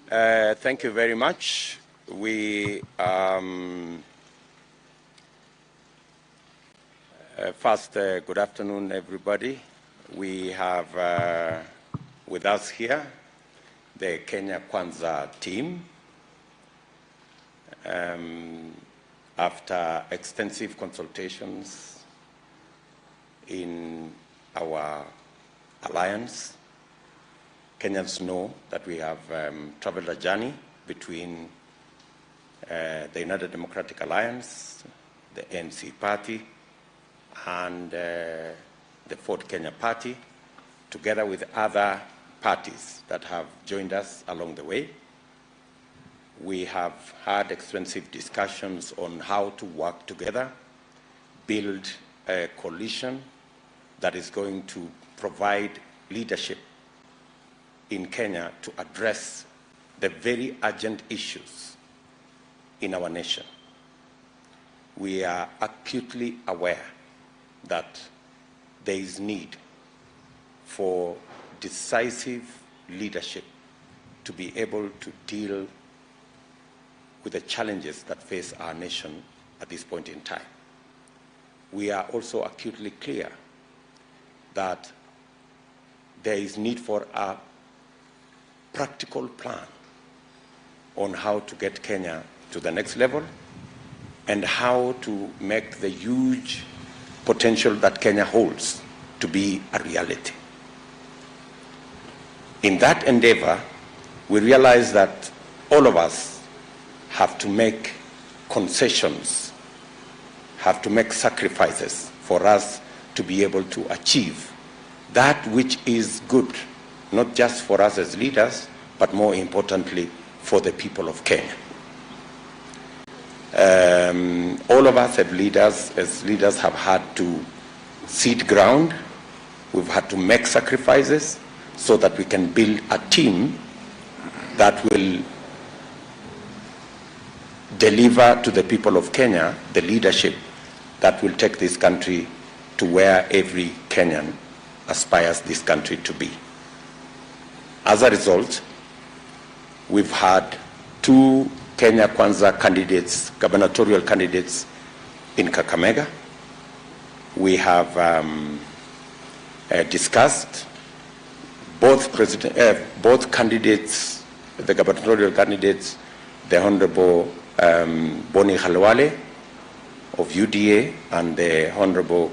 Thank you very much. We first, good afternoon, everybody. We have with us here the Kenya Kwanza team. After extensive consultations in our alliance, Kenyans know that we have traveled a journey between the United Democratic Alliance, the ANC party, and the Ford Kenya party, together with other parties that have joined us along the way. We have had extensive discussions on how to work together, build a coalition that is going to provide leadership in Kenya to address the very urgent issues in our nation. We are acutely aware that there is need for decisive leadership to be able to deal with the challenges that face our nation at this point in time. We are also acutely clear that there is need for a practical plan on how to get Kenya to the next level and how to make the huge potential that Kenya holds to be a reality. In that endeavor, we realize that all of us have to make concessions, have to make sacrifices for us to be able to achieve that which is good, not just for us as leaders, but more importantly, for the people of Kenya. All of us as leaders have had to cede ground. We've had to make sacrifices so that we can build a team that will deliver to the people of Kenya the leadership that will take this country to where every Kenyan aspires this country to be. As a result, we've had two Kenya Kwanza candidates, gubernatorial candidates in Kakamega. We have discussed both candidates, the gubernatorial candidates, the Honorable Boni Khalwale of UDA and the Honorable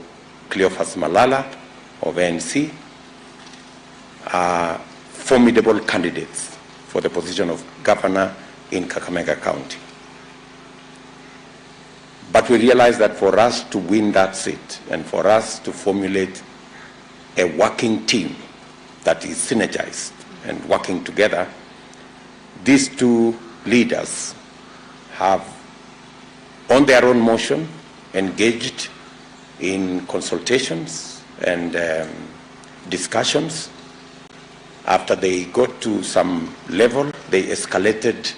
Cleophas Malala of ANC, are formidable candidates for the position of governor in Kakamega County. But we realize that for us to win that seat and for us to formulate a working team that is synergized and working together, these two leaders have, on their own motion, engaged in consultations and discussions. After they got to some level, they escalated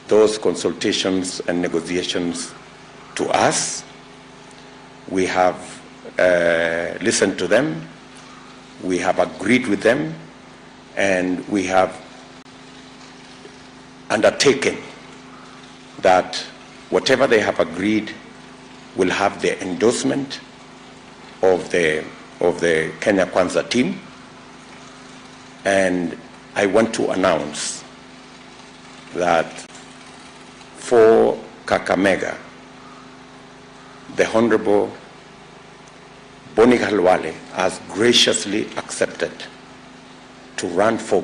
those consultations and negotiations to us. We have listened to them, we have agreed with them, and we have undertaken that whatever they have agreed will have the endorsement of the Kenya Kwanza team. And I want to announce that for Kakamega, the Honorable Boni Khalwale has graciously accepted to run for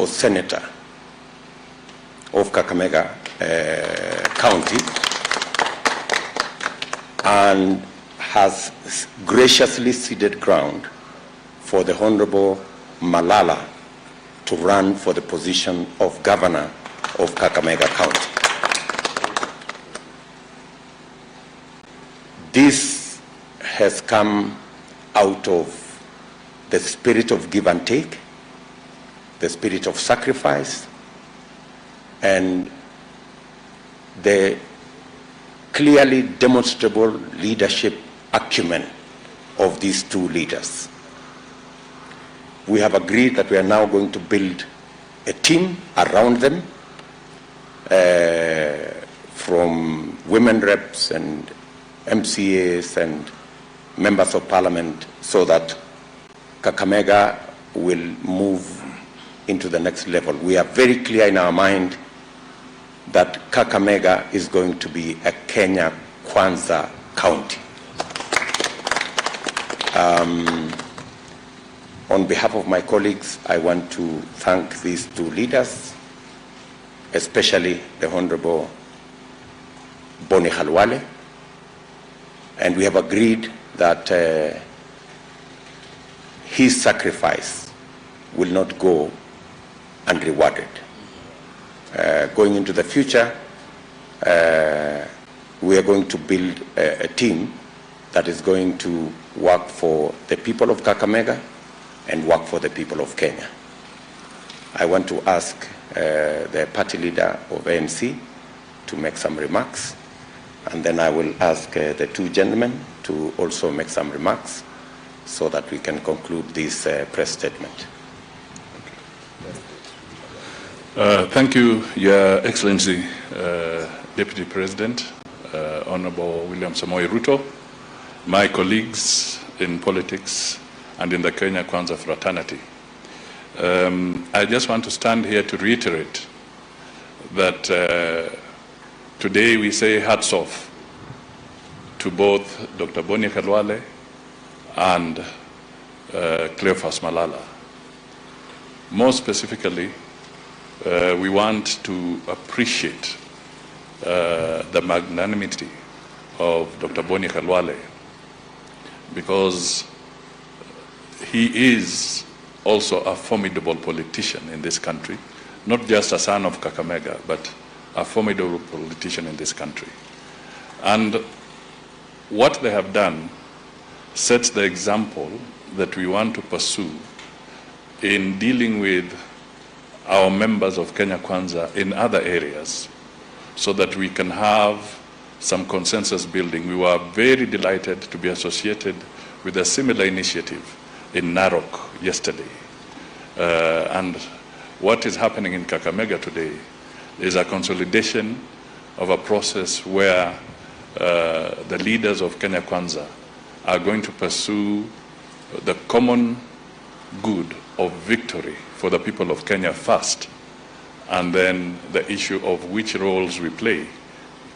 senator of Kakamega County, and has graciously ceded ground for the Honorable Malala to run for the position of governor of Kakamega County. This has come out of the spirit of give and take, the spirit of sacrifice, and the clearly demonstrable leadership acumen of these two leaders. We have agreed that we are now going to build a team around them, from women reps and MCAs and members of parliament, so that Kakamega will move into the next level. We are very clear in our mind that Kakamega is going to be a Kenya Kwanza county. On behalf of my colleagues, I want to thank these two leaders, especially the Honorable Boni Khalwale, and we have agreed that his sacrifice will not go unrewarded. Going into the future, we are going to build a team that is going to work for the people of Kakamega and work for the people of Kenya. I want to ask the party leader of ANC to make some remarks, and then I will ask the two gentlemen to also make some remarks so that we can conclude this press statement. Thank you, Your Excellency, Deputy President, Honorable William Samoei Ruto, my colleagues in politics and in the Kenya Kwanza fraternity. I just want to stand here to reiterate that today we say hats off to both Dr. Boni Khalwale and Cleophas Malala. More specifically, we want to appreciate the magnanimity of Dr. Boni Khalwale, because he is also a formidable politician in this country, not just a son of Kakamega, but a formidable politician in this country. And what they have done sets the example that we want to pursue in dealing with our members of Kenya Kwanza in other areas, so that we can have some consensus building. We were very delighted to be associated with a similar initiative in Narok yesterday. And what is happening in Kakamega today is a consolidation of a process where the leaders of Kenya Kwanza are going to pursue the common good of victory for the people of Kenya first, and then the issue of which roles we play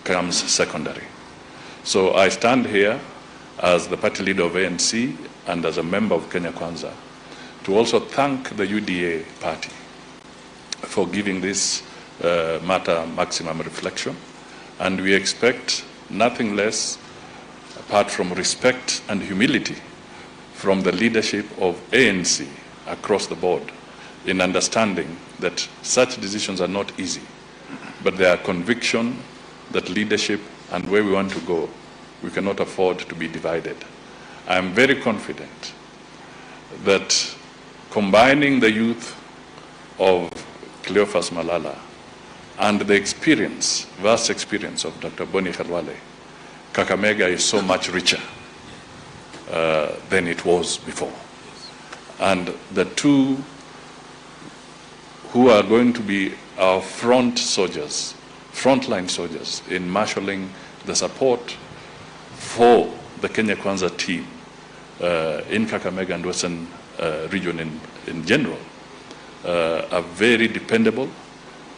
comes secondary. So I stand here as the party leader of ANC and as a member of Kenya Kwanza to also thank the UDA party for giving this matter maximum reflection, and we expect nothing less apart from respect and humility from the leadership of ANC across the board, in understanding that such decisions are not easy, but there are conviction that leadership and where we want to go, we cannot afford to be divided. I am very confident that combining the youth of Cleophas Malala and the experience, vast experience of Dr. Boni Khalwale, Kakamega is so much richer than it was before. And the two who are going to be our frontline soldiers in marshalling the support for the Kenya Kwanza team in Kakamega and Western region in general are very dependable.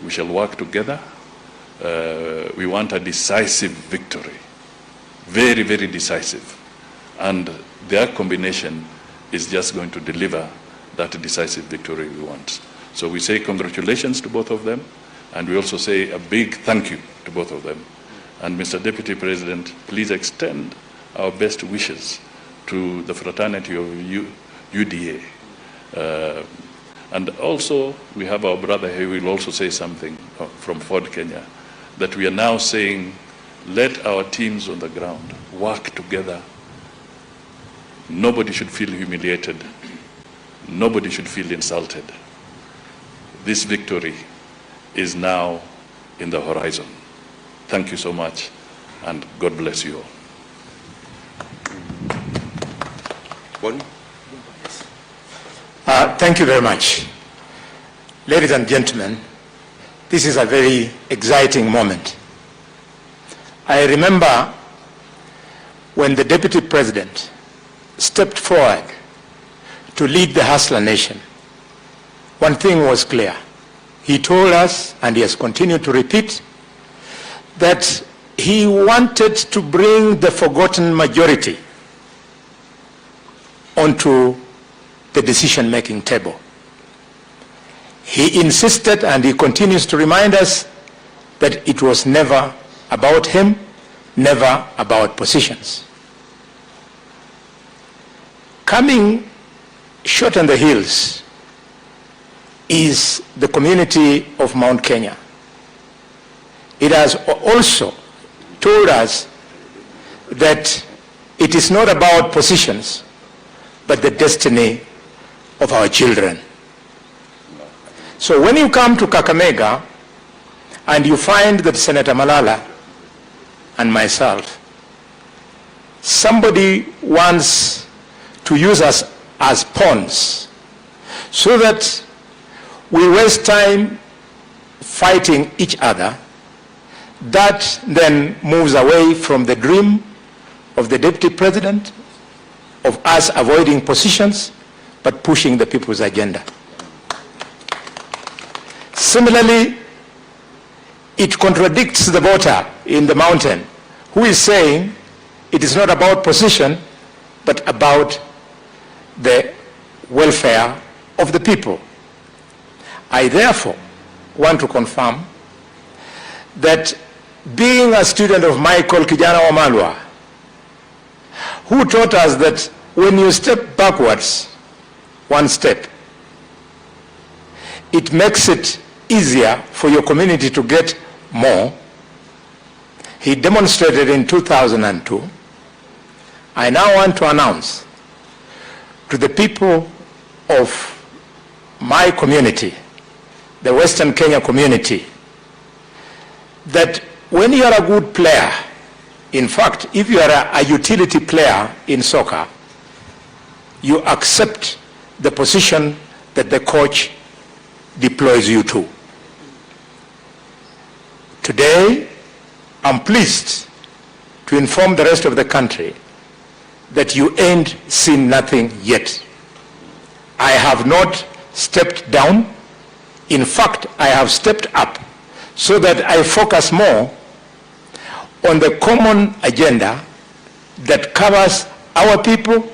We shall work together. We want a decisive victory, very, very decisive. And their combination is just going to deliver that decisive victory we want. So we say congratulations to both of them, and we also say a big thank you to both of them. And Mr. Deputy President, please extend our best wishes to the fraternity of UDA. And also, we have our brother here who will also say something from Ford, Kenya, that we are now saying, let our teams on the ground work together. Nobody should feel humiliated. Nobody should feel insulted. This victory is now in the horizon. Thank you so much, and God bless you all. Thank you very much. Ladies and gentlemen, this is a very exciting moment. I remember when the Deputy President stepped forward to lead the Hustler Nation. One thing was clear. He told us, and he has continued to repeat, that he wanted to bring the forgotten majority onto the decision-making table. He insisted, and he continues to remind us, that it was never about him, never about positions. Coming short on the heels is the community of Mount Kenya. It has also told us that it is not about positions, but the destiny of our children. So when you come to Kakamega and you find that Senator Malala and myself, somebody wants to use us as pawns so that we waste time fighting each other, that then moves away from the dream of the Deputy President, of us avoiding positions, but pushing the people's agenda. Similarly, it contradicts the voter in the mountain who is saying it is not about position, but about the welfare of the people. I therefore want to confirm that, being a student of Michael Kijana Wamalwa, who taught us that when you step backwards one step, it makes it easier for your community to get more. He demonstrated in 2002. I now want to announce to the people of my community, the Western Kenya community, that when you are a good player, in fact, if you are a utility player in soccer, you accept the position that the coach deploys you to. Today, I'm pleased to inform the rest of the country that you ain't seen nothing yet. I have not stepped down. In fact, I have stepped up so that I focus more on the common agenda that covers our people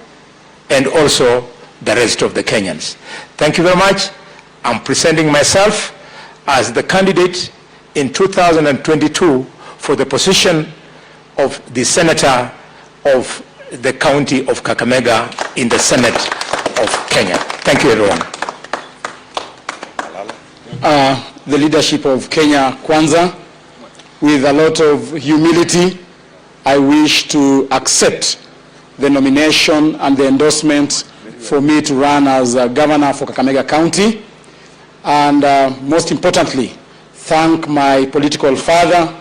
and also the rest of the Kenyans. Thank you very much. I'm presenting myself as the candidate in 2022 for the position of the Senator of the County of Kakamega in the Senate of Kenya. Thank you, everyone. The leadership of Kenya Kwanza, with a lot of humility, I wish to accept the nomination and the endorsement for me to run as governor for Kakamega County, and most importantly, thank my political father,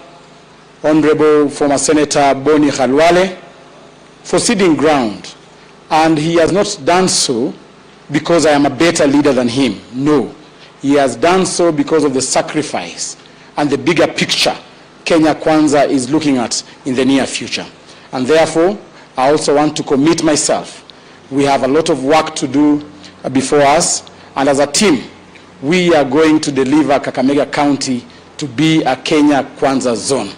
Honorable former Senator Boni Khalwale, for ceding ground. And he has not done so because I am a better leader than him. No, he has done so because of the sacrifice and the bigger picture Kenya Kwanza is looking at in the near future. And therefore, I also want to commit myself. We have a lot of work to do before us, and as a team, we are going to deliver Kakamega County to be a Kenya Kwanza zone.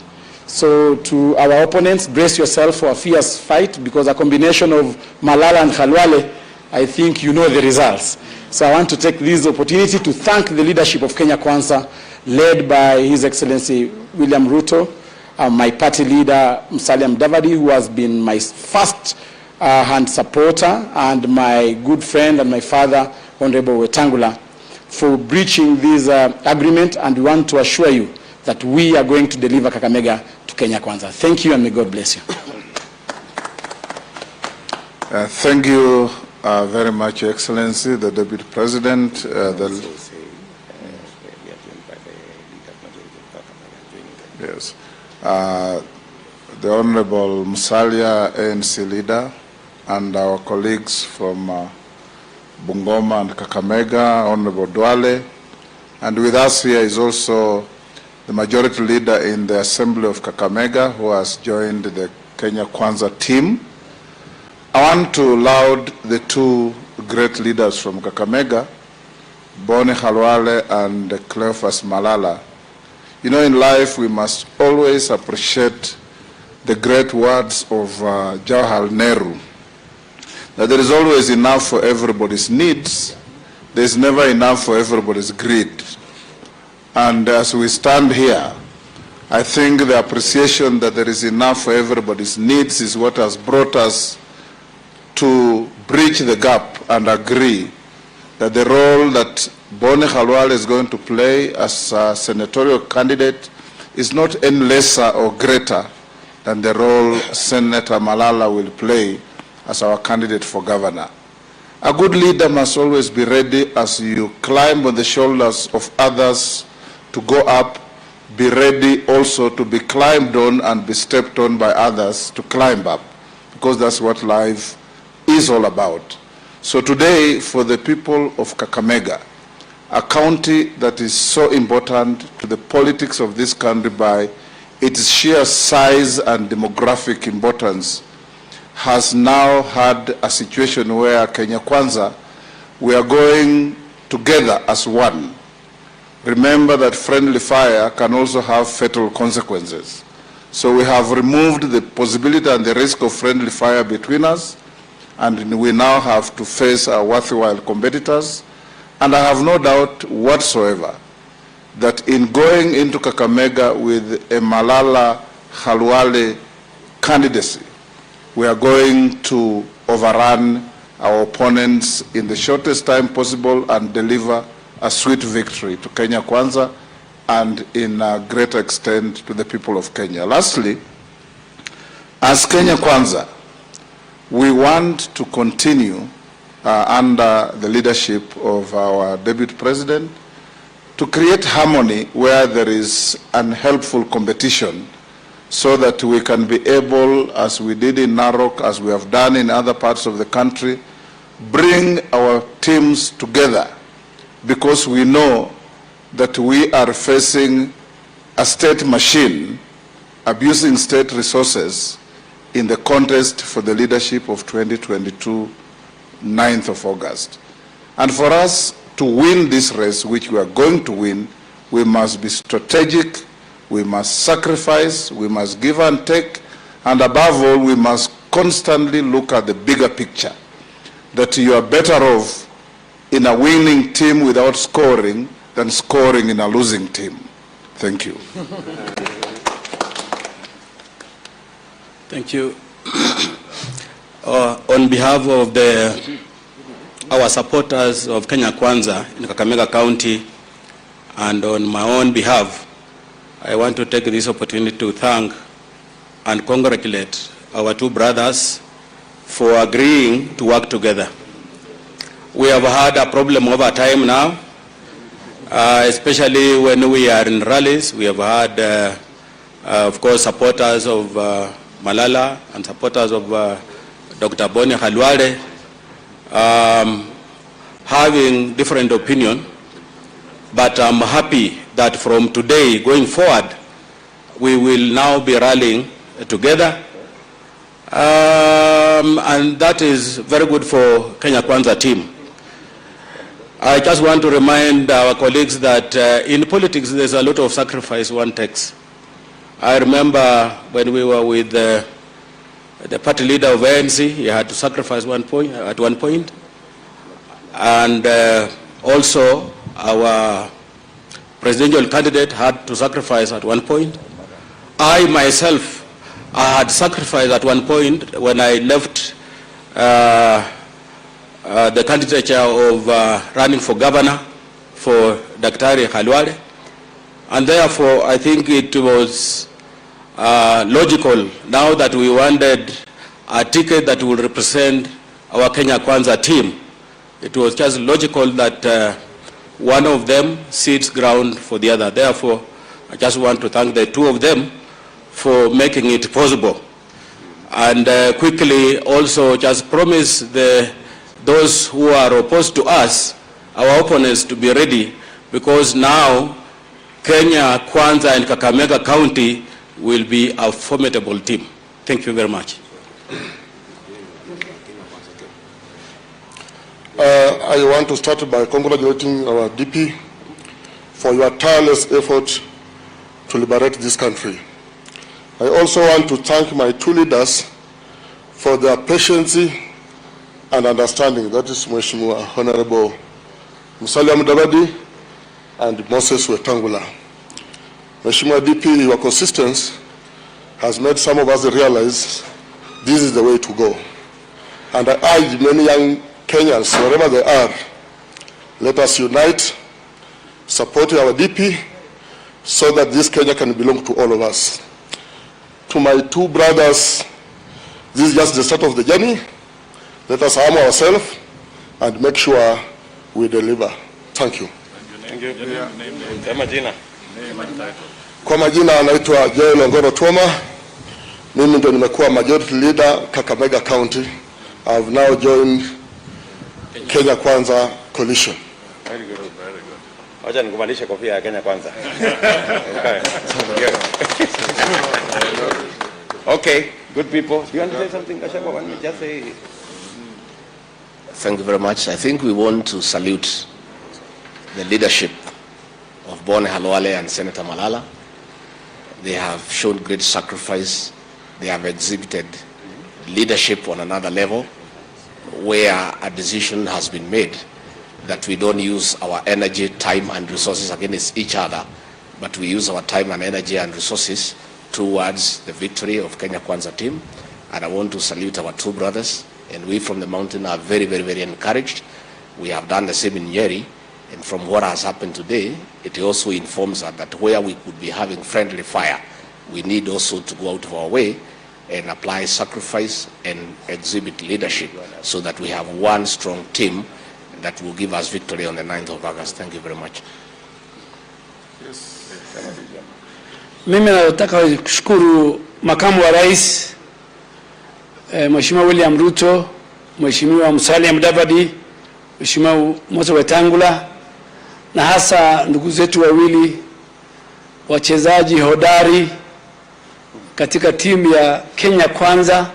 So to our opponents, brace yourself for a fierce fight, because a combination of Malala and Khalwale, I think you know the results. So I want to take this opportunity to thank the leadership of Kenya Kwanza, led by His Excellency William Ruto, my party leader Musalia Mudavadi, who has been my first hand supporter, and my good friend and my father, Honorable Wetangula, for breaching this agreement, and we want to assure you that we are going to deliver Kakamega to Kenya Kwanza. Thank you, and may God bless you. Thank you very much, Your Excellency, the Deputy President. Yes. The Honorable Musalia, ANC leader, and our colleagues from Bungoma and Kakamega, Honorable Duale, And with us here is also the majority leader in the Assembly of Kakamega, who has joined the Kenya Kwanza team. I want to laud the two great leaders from Kakamega, Boni Khalwale and Cleophas Malala. You know, in life we must always appreciate the great words of Jawaharlal Nehru, that there is always enough for everybody's needs, there is never enough for everybody's greed. And as we stand here, I think the appreciation that there is enough for everybody's needs is what has brought us to bridge the gap and agree that the role that Boni Khalwale is going to play as a senatorial candidate is not any lesser or greater than the role Senator Malala will play as our candidate for governor. A good leader must always be ready, as you climb on the shoulders of others to go up, be ready also to be climbed on and be stepped on by others to climb up, because that's what life is all about. So today, for the people of Kakamega, a county that is so important to the politics of this country by its sheer size and demographic importance, has now had a situation where Kenya Kwanza, we are going together as one. Remember that friendly fire can also have fatal consequences. So we have removed the possibility and the risk of friendly fire between us, and we now have to face our worthwhile competitors. And I have no doubt whatsoever that in going into Kakamega with a Malala Khalwale candidacy, we are going to overrun our opponents in the shortest time possible and deliver a sweet victory to Kenya Kwanza and in a greater extent to the people of Kenya. Lastly, as Kenya Kwanza, we want to continue under the leadership of our Deputy President to create harmony where there is unhelpful competition, so that we can be able, as we did in Narok, as we have done in other parts of the country, bring our teams together, because we know that we are facing a state machine abusing state resources in the contest for the leadership of 2022, 9th of August. And for us to win this race, which we are going to win, we must be strategic, we must sacrifice, we must give and take, and above all, we must constantly look at the bigger picture, that you are better off in a winning team without scoring than scoring in a losing team. Thank you. Thank you. On behalf of our supporters of Kenya Kwanza in Kakamega County, and on my own behalf, I want to take this opportunity to thank and congratulate our two brothers for agreeing to work together. We have had a problem over time now, especially when we are in rallies. We have had, of course, supporters of Malala and supporters of Dr. Boni Khalwale having different opinion, but I'm happy that from today going forward, we will now be rallying together, and that is very good for Kenya Kwanza team. I just want to remind our colleagues that in politics there's a lot of sacrifice one takes. I remember when we were with the party leader of ANC, he had to sacrifice at one point. And also our presidential candidate had to sacrifice at one point. I myself, I had sacrificed at one point when I left the candidature of running for governor for Dr. Khalwale. And therefore, I think it was logical now that we wanted a ticket that will represent our Kenya Kwanza team. It was just logical that one of them ceds ground for the other. Therefore, I just want to thank the two of them for making it possible. And quickly also just promise those who are opposed to us, our opponents, to be ready because now Kenya, Kwanza and Kakamega County will be a formidable team. Thank you very much. I want to start by congratulating our DP for your tireless effort to liberate this country. I also want to thank my two leaders for their patience and understanding. That is Mheshimiwa Honorable Musalia Mudavadi and Moses Wetangula. Mheshimiwa DP, your consistency has made some of us realize this is the way to go. And I urge many young Kenyans, wherever they are, let us unite, support our DP, so that this Kenya can belong to all of us. To my two brothers, this is just the start of the journey. Let us arm ourselves and make sure we deliver. Thank you. Thank you. Majina. Kwa majina anaitwa Joel Ongoro Tuoma. Mimi ndo nimekuwa majority leader Kakamega County. I have now joined Kenya Kwanza coalition. Very good, very good. Wacha nikuvalishe kofia ya Kenya Kwanza. Okay, good people. Do you want to say something, Gachagua? Why don't you just say? Thank you very much. I think we want to salute the leadership of Boni Halwale and Senator Malala. They have shown great sacrifice. They have exhibited leadership on another level, where a decision has been made that we don't use our energy, time and resources against each other, but we use our time and energy and resources towards the victory of Kenya Kwanza team. And I want to salute our two brothers, and we from the mountain are very, very, very encouraged. We have done the same in Nyeri, and from what has happened today, it also informs us that where we could be having friendly fire, we need also to go out of our way and apply sacrifice and exhibit leadership so that we have one strong team that will give us victory on the 9th of August. Thank you very much. Mimi nataka kushukuru makamu wa rais Mheshimiwa William Ruto, Mheshimiwa Musalia Mudavadi, Mheshimiwa Moses Wetangula, na hasa ndugu zetu wawili wachezaji hodari katika timu ya Kenya Kwanza,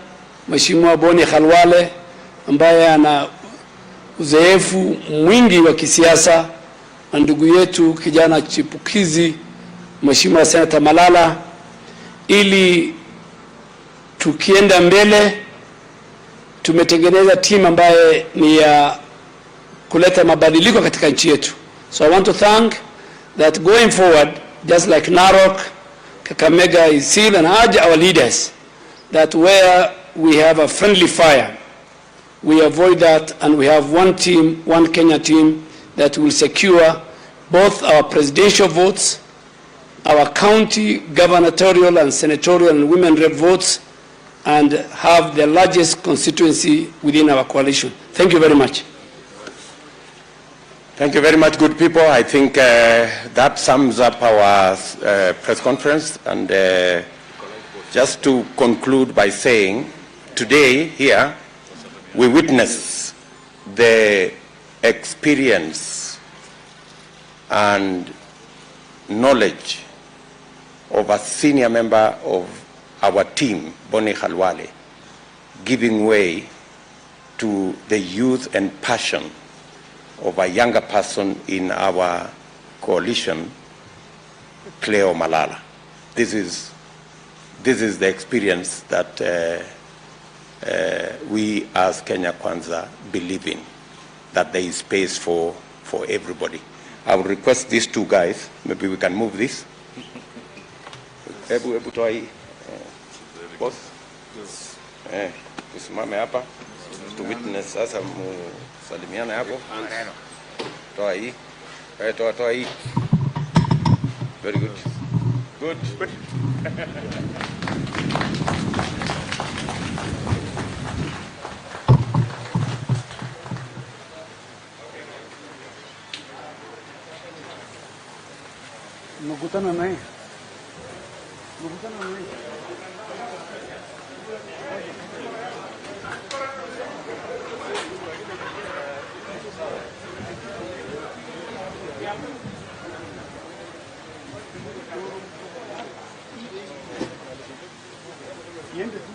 Mheshimiwa Boni Halwale ambaye ana uzoefu mwingi wa kisiasa, na ndugu yetu kijana chipukizi Mheshimiwa Senator Malala, ili tukienda mbele tumetengeneza timu ambaye ni ya kuleta mabadiliko katika nchi yetu. So I want to thank that going forward, just like Narok, Kakamega is still, and urge our leaders that where we have a friendly fire, we avoid that, and we have one team, one Kenya team that will secure both our presidential votes, our county gubernatorial and senatorial and women rep votes, and have the largest constituency within our coalition. Thank you very much. Thank you very much, good people. I think that sums up our press conference. And just to conclude by saying, today here, we witness the experience and knowledge of a senior member of our team, Boni Halwale, giving way to the youth and passion of a younger person in our coalition, Cleo Malala. This is the experience that we as Kenya Kwanza believe in, that there is space for everybody. I would request these two guys, maybe we can move this. Ebu toa hii. Boss. Tusimame hapa. To witness sasa salimiana hapo. Toa hii. Toa hii. Very good. Good. Nakutana naye. Siende tu.